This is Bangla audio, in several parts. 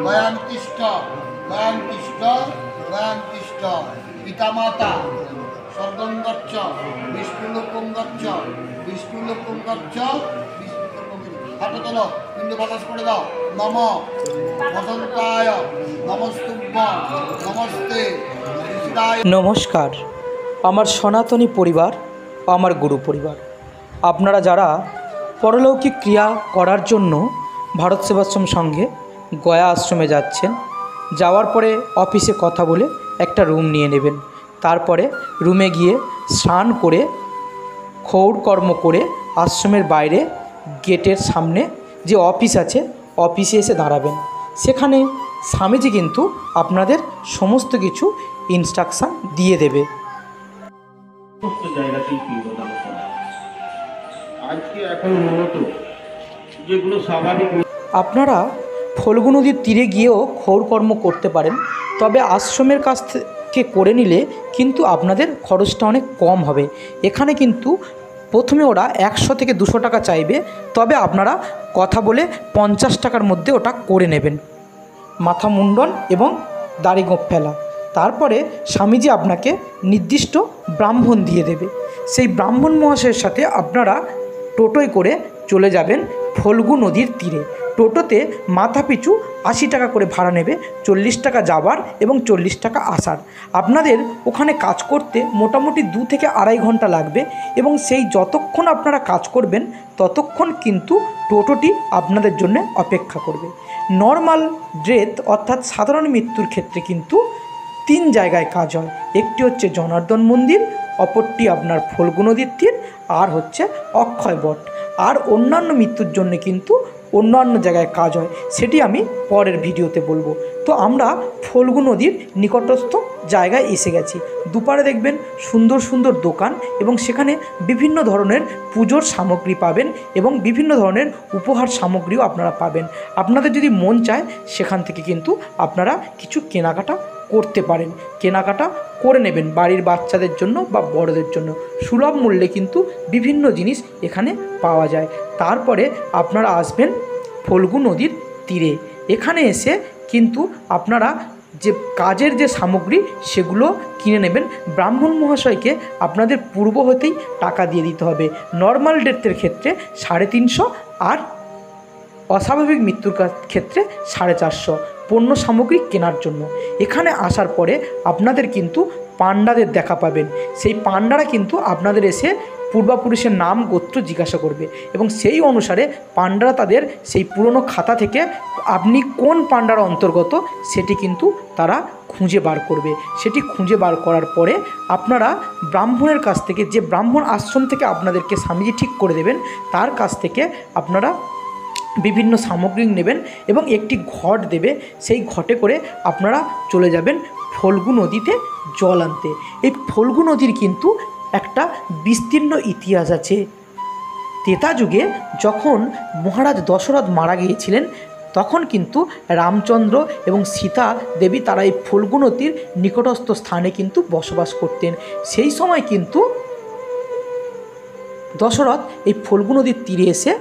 গয়ান তিষ্ঠ গয়ান তিষ্ঠ গয়ান তিষ্ঠ পিতামাতা স্বর্গং গচ্ছ বিষ্ণুলোকং গচ্ছ বিষ্ণুলোকং গচ্ছ হাতে তোলো পিণ্ড বাতাস করে দাও। নম বসন্তায় নমস্তুভ্যং নমস্তে। নমস্কার, আমার সনাতনী পরিবার, আমার গুরু পরিবার, আপনারা যারা পরলৌকিক ক্রিয়া করার জন্য ভারত সেবাশ্রম সঙ্গে গয়া আশ্রমে যাচ্ছেন, যাওয়ার পরে অফিসে কথা বলে একটা রুম নিয়ে নেবেন। তারপরে রুমে গিয়ে স্নান করে ক্ষৌর কর্ম করে আশ্রমের বাইরে গেটের সামনে যে অফিস আছে অফিসে এসে দাঁড়াবেন। সেখানে স্বামীজি কিন্তু আপনাদের সমস্ত কিছু ইনস্ট্রাকশান দিয়ে দেবে। আপনারা ফল্গু নদীর তীরে গিয়েও ক্ষৌরকর্ম করতে পারেন, তবে আশ্রমের কাছ থেকে করে নিলে কিন্তু আপনাদের খরচটা অনেক কম হবে। এখানে কিন্তু প্রথমে ওরা 100 থেকে 200 টাকা চাইবে, তবে আপনারা কথা বলে 50 টাকার মধ্যে ওটা করে নেবেন। মাথা মুন্ডন এবং দাড়ি গোঁফ ফেলা। তারপরে স্বামীজি আপনাকে নির্দিষ্ট ব্রাহ্মণ দিয়ে দেবে। সেই ব্রাহ্মণ মহাশয়ের সাথে আপনারা টোটোয় করে চলে যাবেন ফল্গু নদীর তীরে। টোটোতে মাথা পিছু 80 টাকা করে ভাড়া নেবে, 40 টাকা যাবার এবং 40 টাকা আসার। আপনাদের ওখানে কাজ করতে মোটামুটি 2 থেকে আড়াই ঘন্টা লাগবে, এবং সেই যতক্ষণ আপনারা কাজ করবেন ততক্ষণ কিন্তু টোটোটি আপনাদের জন্য অপেক্ষা করবে। নর্মাল ডেথ অর্থাৎ সাধারণ মৃত্যুর ক্ষেত্রে কিন্তু 3 জায়গায় কাজ হয়। একটি হচ্ছে জনার্দন মন্দির, অপরটি আপনার ফল্গু নদীর তীর, আর হচ্ছে অক্ষয় বট। আর অন্যান্য মৃত্যুর জন্য কিন্তু অন্যান্য জায়গায় কাজ হয়, সেটি আমি পরের ভিডিওতে বলবো। তো আমরা ফল্গু নদীর নিকটস্থ জায়গায় এসে গেছি। দুপারে দেখবেন সুন্দর সুন্দর দোকান, এবং সেখানে বিভিন্ন ধরনের পুজোর সামগ্রী পাবেন এবং বিভিন্ন ধরনের উপহার সামগ্রীও আপনারা পাবেন। আপনাদের যদি মন চায় সেখান থেকে কিন্তু আপনারা কিছু কেনাকাটা করতে পারেন, কেনাকাটা করে নেবেন বাড়ির বাচ্চাদের জন্য বা বড়দের জন্য। সুলভ মূল্যে কিন্তু বিভিন্ন জিনিস এখানে পাওয়া যায়। তারপরে আপনারা আসবেন ফল্গু নদীর তীরে। এখানে এসে কিন্তু আপনারা যে কাজের যে সামগ্রী সেগুলো কিনে নেবেন। ব্রাহ্মণ মহাশয়কে আপনাদের পূর্ব হতেই টাকা দিয়ে দিতে হবে। নর্মাল ডেথের ক্ষেত্রে 350, আর অস্বাভাবিক মৃত্যুর ক্ষেত্রে 450 পণ্য সামগ্রী কেনার জন্য। এখানে আসার পরে আপনাদের কিন্তু পাণ্ডাদের দেখা পাবেন। সেই পাণ্ডারা কিন্তু আপনাদের এসে পূর্বপুরুষের নাম গোত্র জিজ্ঞাসা করবে, এবং সেই অনুসারে পাণ্ডারা তাদের সেই পুরনো খাতা থেকে আপনি কোন পাণ্ডার অন্তর্গত সেটি কিন্তু তারা খুঁজে বার করবে। সেটি খুঁজে বার করার পরে আপনারা ব্রাহ্মণের কাছ থেকে, যে ব্রাহ্মণ আশ্রম থেকে আপনাদেরকে স্বামীজি ঠিক করে দেবেন, তার কাছ থেকে আপনারা বিভিন্ন সামগ্রী নেবেন এবং একটি ঘট দেবে। সেই ঘটে করে আপনারা চলে যাবেন ফল্গু নদীতে জল আনতে। এই ফল্গু নদীর কিন্তু একটা বিস্তীর্ণ ইতিহাস আছে। ত্রেতা যুগে যখন মহারাজ দশরথ মারা গিয়েছিলেন, তখন কিন্তু রামচন্দ্র এবং সীতা দেবী তারা এই ফল্গু নদীর নিকটস্থ স্থানে কিন্তু বসবাস করতেন। সেই সময় কিন্তু দশরথ এই ফল্গু নদীর তীরে এসে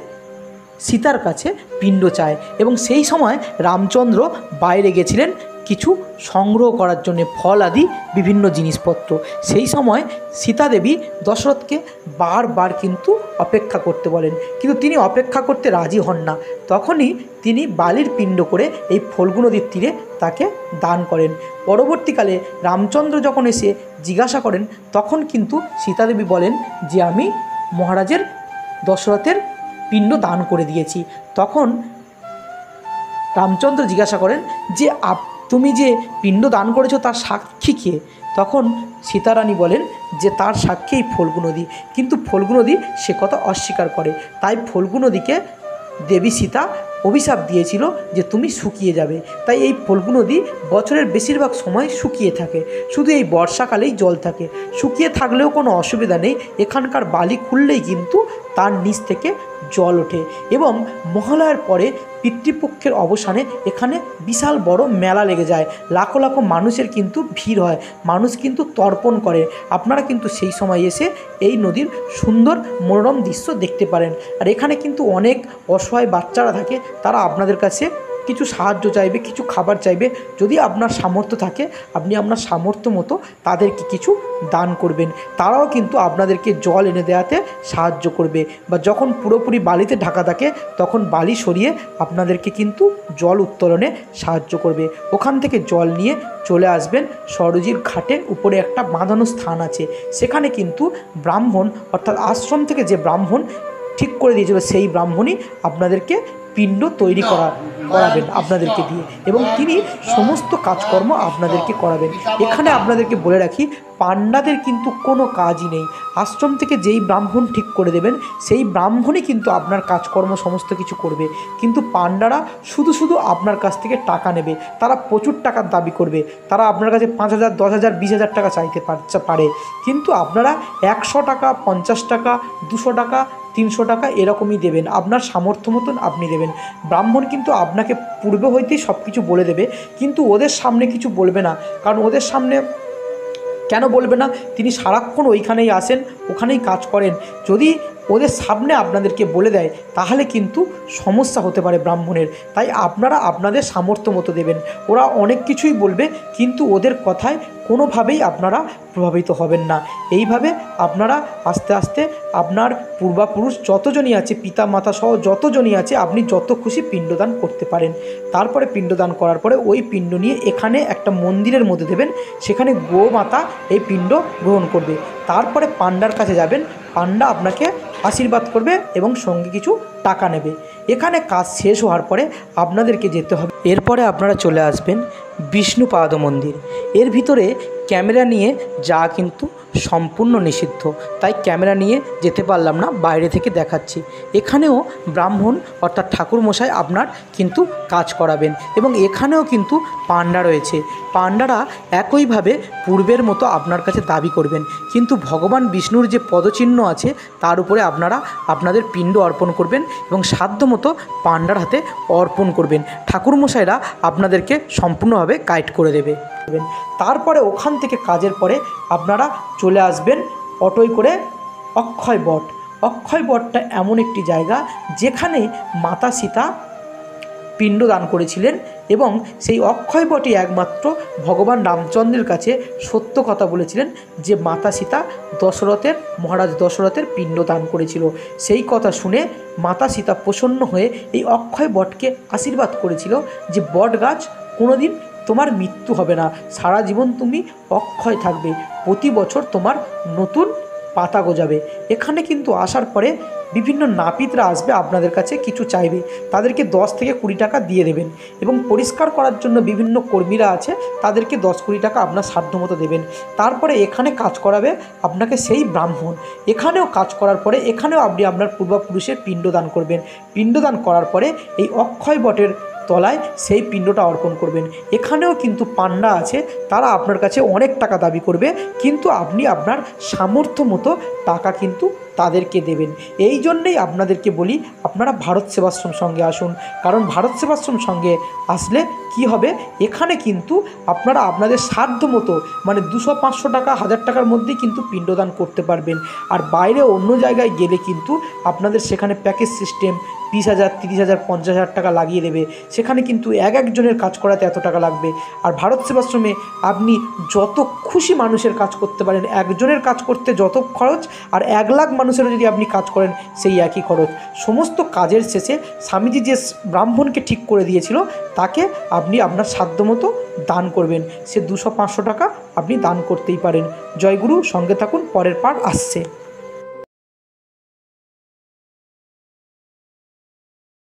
সীতার কাছে পিণ্ড চায়, এবং সেই সময় রামচন্দ্র বাইরে গেছিলেন কিছু সংগ্রহ করার জন্য, ফল আদি বিভিন্ন জিনিসপত্র। সেই সময় সীতা দেবী দশরথকে বারবার কিন্তু অপেক্ষা করতে বলেন, কিন্তু তিনি অপেক্ষা করতে রাজি হন না। তখনই তিনি বালির পিণ্ড করে এই ফল্গু নদীর তীরে তাকে দান করেন। পরবর্তীকালে রামচন্দ্র যখন এসে জিজ্ঞাসা করেন, তখন কিন্তু সীতা দেবী বলেন যে আমি মহারাজের দশরথের পিণ্ড দান করে দিয়েছি। তখন রামচন্দ্র জিজ্ঞাসা করেন যে তুমি যে পিণ্ড দান করেছো তার সাক্ষী কে? তখন সীতারানী বলেন যে তার সাক্ষী এই ফল্গু নদী। কিন্তু ফল্গু নদী সে কথা অস্বীকার করে। তাই ফল্গু নদীকে দেবী সীতা অভিশাপ দিয়েছিল যে তুমি শুকিয়ে যাবে। তাই এই ফল্গু নদী বছরের বেশিরভাগ সময় শুকিয়ে থাকে, শুধু এই বর্ষাকালেই জল থাকে। শুকিয়ে থাকলেও কোনো অসুবিধা নেই, এখানকার বালি খুললেই কিন্তু তার নিচ থেকে জল ওঠে। এবং মহালয়ার পরে পিতৃপক্ষের অবসানে এখানে বিশাল বড় মেলা লেগে যায়, লাখো লাখো মানুষের কিন্তু ভিড় হয়, মানুষ কিন্তু তর্পণ করে। আপনারা কিন্তু সেই সময় এসে এই নদীর সুন্দর মনোরম দৃশ্য দেখতে পারেন। আর এখানে কিন্তু অনেক অসহায় বাচ্চারা থাকে, তারা আপনাদের কাছে কিছু সাহায্য চাইবে, কিছু খাবার চাইবে, যদি আপনার সামর্থ্য থাকে আপনি আপনার সামর্থ্য মতো তাদেরকে কিছু দান করবেন। তারাও কিন্তু আপনাদেরকে জল এনে দেওয়াতে সাহায্য করবে, বা যখন পুরোপুরি বালিতে ঢাকা থাকে তখন বালি সরিয়ে আপনাদেরকে কিন্তু জল উত্তোলনে সাহায্য করবে। ওখান থেকে জল নিয়ে চলে আসবেন সরযূর ঘাটে, উপরে একটা বাঁধানো স্থান আছে, সেখানে কিন্তু ব্রাহ্মণ অর্থাৎ আশ্রম থেকে যে ব্রাহ্মণ ঠিক করে দিয়েছিল সেই ব্রাহ্মণই আপনাদেরকে পিণ্ড তৈরি করাবেন আপনাদেরকে দিয়ে, এবং তিনি সমস্ত কাজকর্ম আপনাদেরকে করাবেন। এখানে আপনাদেরকে বলে রাখি, পাণ্ডাদের কিন্তু কোনো কাজই নেই। আশ্রম থেকে যেই ব্রাহ্মণ ঠিক করে দেবেন সেই ব্রাহ্মণই কিন্তু আপনার কাজকর্ম সমস্ত কিছু করবে, কিন্তু পাণ্ডারা শুধু শুধু আপনার কাছ থেকে টাকা নেবে। তারা প্রচুর টাকার দাবি করবে, তারা আপনার কাছে 5,000, 10,000, 20,000 টাকা চাইতে পারে, কিন্তু আপনারা 100 টাকা, 50 টাকা, 200 টাকা, 300 টাকা এরকমই দেবেন, আপনার সামর্থ্য মতন আপনি দেবেন। ব্রাহ্মণ কিন্তু আপনাকে পূর্বে হইতেই সব কিছু বলে দেবে, কিন্তু ওদের সামনে কিছু বলবে না। কারণ ওদের সামনে কেন বলবে না, তিনি সারাক্ষণ ওইখানেই আসেন, ওখানেই কাজ করেন। যদি ওদের সামনে আপনাদেরকে বলে দেয় তাহলে কিন্তু সমস্যা হতে পারে ব্রাহ্মণের। তাই আপনারা আপনাদের সামর্থ্য মতো দেবেন। ওরা অনেক কিছুই বলবে, কিন্তু ওদের কথায় কোনোভাবেই আপনারা প্রভাবিত হবেন না। এইভাবে আপনারা আস্তে আস্তে আপনার পূর্বাপুরুষ যতজনই আছে, পিতা মাতা সহ যতজনই আছে, আপনি যত খুশি পিণ্ডদান করতে পারেন। তারপরে পিণ্ডদান করার পরে ওই পিণ্ড নিয়ে এখানে একটা মন্দিরের মধ্যে দেবেন, সেখানে গোমাতা এই পিণ্ড গ্রহণ করবে। তারপরে পাণ্ডার কাছে যাবেন, পাণ্ডা আপনাকে আশীর্বাদ করবে এবং সঙ্গে কিছু টাকা নেবে। এখানে কাজ শেষ হওয়ার পরে আপনাদেরকে যেতে হবে, এরপরে আপনারা চলে আসবেন বিষ্ণুপাদ মন্দির। এর ভিতরে ক্যামেরা নিয়ে যা কিন্তু সম্পূর্ণ নিষিদ্ধ, তাই ক্যামেরা নিয়ে যেতে পারলাম না, বাইরে থেকে দেখাচ্ছি। এখানেও ব্রাহ্মণ অর্থাৎ ঠাকুরমশাই আপনার কিন্তু কাজ করাবেন, এবং এখানেও কিন্তু পাণ্ডা রয়েছে। পাণ্ডারা একইভাবে পূর্বের মতো আপনার কাছে দাবি করবেন, কিন্তু ভগবান বিষ্ণুর যে পদচিহ্ন আছে তার উপরে আপনারা আপনাদের পিণ্ড অর্পণ করবেন এবং সাধ্যমতো পাণ্ডার হাতে অর্পণ করবেন। ঠাকুরমশাইরা আপনাদেরকে সম্পূর্ণভাবে গাইড করে দেবে। তারপরে ওখান থেকে কাজের পরে আপনারা চলে আসবেন অটোয় করে অক্ষয় বট। অক্ষয় বটটা এমন একটি জায়গা যেখানে মাতা সীতা পিণ্ডদান করেছিলেন, এবং সেই অক্ষয় বটে একমাত্র ভগবান রামচন্দ্রের কাছে সত্য কথা বলেছিলেন যে মাতা সীতা মহারাজ দশরথের পিণ্ডদান করেছিল। সেই কথা শুনে মাতা সীতা প্রসন্ন হয়ে এই অক্ষয় বটকে আশীর্বাদ করেছিল যে বট গাছ কোনোদিন তোমার মৃত্যু হবে না, সারা জীবন তুমি অক্ষয় থাকবে, প্রতি বছর তোমার নতুন পাতা গজাবে। এখানে কিন্তু আসার পরে বিভিন্ন নাপিতরা আসবে, আপনাদের কাছে কিছু চাইবে, তাদেরকে 10 থেকে 20 টাকা দিয়ে দেবেন, এবং পরিষ্কার করার জন্য বিভিন্ন কর্মীরা আছে, তাদেরকে 10-20 টাকা আপনার সাধ্যমতো দেবেন। তারপরে এখানে কাজ করাবে আপনাকে সেই ব্রাহ্মণ। এখানেও কাজ করার পরে এখানেও আপনি আপনার পূর্বপুরুষের পিণ্ডদান করবেন। পিণ্ডদান করার পরে এই অক্ষয় বটের তলায় সেই পিণ্ডটা অর্পণ করবেন। এখানেও কিন্তু পাণ্ডা আছে, তারা আপনার কাছে অনেক টাকা দাবি করবে, কিন্তু আপনি আপনার সামর্থ্য মতো টাকা কিন্তু তাদেরকে দেবেন। এই জন্যেই আপনাদেরকে বলি আপনারা ভারত সেবাশ্রম সঙ্গে আসুন, কারণ ভারত সেবাশ্রম সঙ্গে আসলে কি হবে, এখানে কিন্তু আপনারা আপনাদের সাধ্য মতো মানে 200-500 টাকা 1000 টাকার মধ্যেই কিন্তু পিণ্ডদান করতে পারবেন। আর বাইরে অন্য জায়গায় গেলে কিন্তু আপনাদের সেখানে প্যাকেজ সিস্টেম 20,000, 30,000, 50,000 টাকা লাগিয়ে দেবে। সেখানে কিন্তু একজনের কাজ করাতে এত টাকা লাগবে। আর ভারত সেবাশ্রমে আপনি যত খুশি মানুষের কাজ করতে পারেন, একজনের কাজ করতে যত খরচ, আর 1 লাখ মানুষেরও যদি আপনি কাজ করেন সেই একই খরচ। সমস্ত কাজের শেষে স্বামীজি যে ব্রাহ্মণকে ঠিক করে দিয়েছিল তাকে আপনি আপনার সাধ্যমতো দান করবেন। সে 200-500 টাকা আপনি দান করতেই পারেন। জয়গুরু, সঙ্গে থাকুন, পরের পার্ট আসছে।